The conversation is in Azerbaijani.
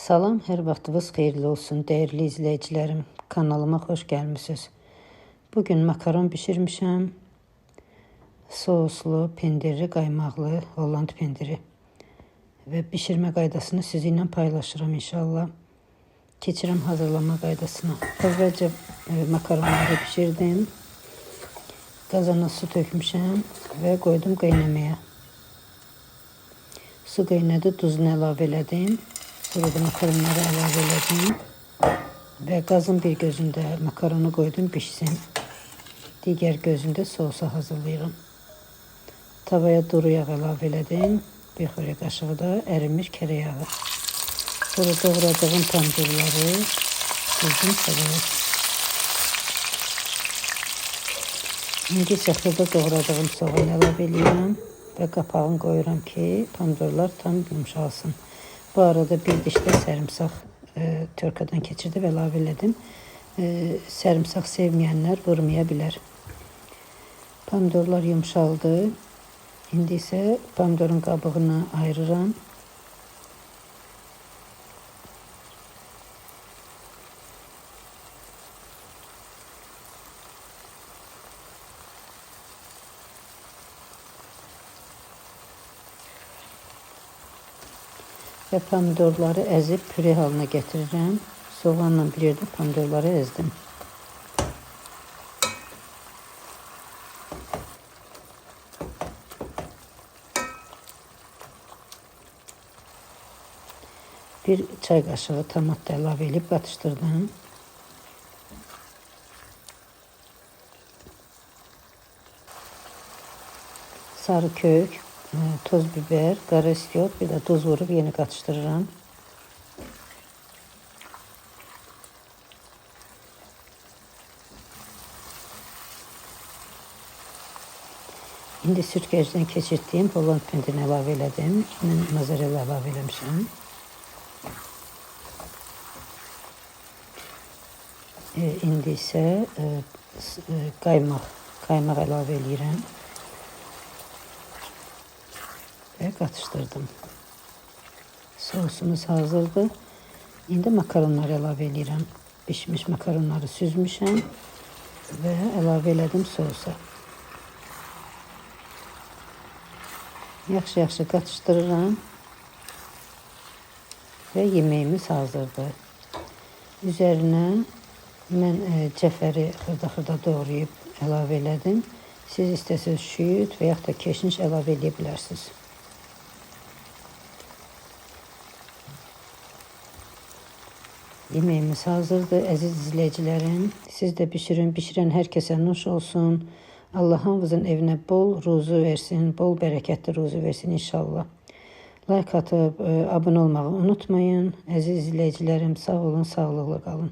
Salam, hər vaxtınız xeyirli olsun, dəyərli izləyicilərim. Kanalıma xoş gəlmisiniz. Bugün makaron bişirmişəm. Soslu, pendirli, qaymaqlı Holland pendiri. Və bişirmə qaydasını sizinlə paylaşıram inşallah. Keçirəm hazırlama qaydasına. Əvvəlcə makaronları bişirdim. Qazana su tökmüşəm və qoydum qaynamaya. Su qaynadı, duzunu əlavə elədim. Sonra da makaronları əlavə elədim. Və qazın bir gözündə makaronu qoydum bişsin. Digər gözündə sosu hazırlayıram. Tavaya duru yağ əlavə elədim. Bir xörək qaşığı da ərinmiş kərə yağı. Sonra doğradığım pomidorları düzdüm tavaya. İndi isə xırda doğradığım soğanı əlavə eləyirəm və qapağını qoyuram ki, pomidorlar tam yumşalsın. Bu arada bir dişdə sərімsaq törkadan keçirdim, əlavə elədim. Sərімsaq sevməyənlər vurmaya bilər. Pomidorlar yumşaldı. İndi isə pomidorun qabığını ayırıram. Və pomidorları əzib püre halına gətirirəm. Soğanla bir yerdə pomidorları əzdim. Bir çay qaşığı tomat da əlavə edib qatışdırdım. Sarı kök, toz biber, qara istiot, bir də duz vurub yeni qatışdırıram. İndi sürtkəcdən keçirdiyim Holland pendirini əlavə elədim. Mən mozzarella əlavə eləmişəm. İndi isə qaymaq əlavə eləyirəm. Və qatışdırdım. Sosumuz hazırdır. İndi makaronları əlavə eləyirəm. Bişmiş makaronları süzmüşəm və əlavə elədim sosa. Yaxşı-yaxşı qatışdırıram və yeməyimiz hazırdır. Üzərinə mən cəfəri xırda-xırda doğrayıb əlavə elədim. Siz istəsəz şüyüd və yaxud da keşniş əlavə edə bilərsiniz. Yeməyimiz hazırdır, əziz izləyicilərim. Siz də bişirin, bişirən hər kəsə nuş olsun. Allah hamınızın evinə bol ruzu versin, bol bərəkətli ruzu versin inşallah. Like atıb, abunə olmağı unutmayın. Əziz izləyicilərim, sağ olun, sağlıqla qalın.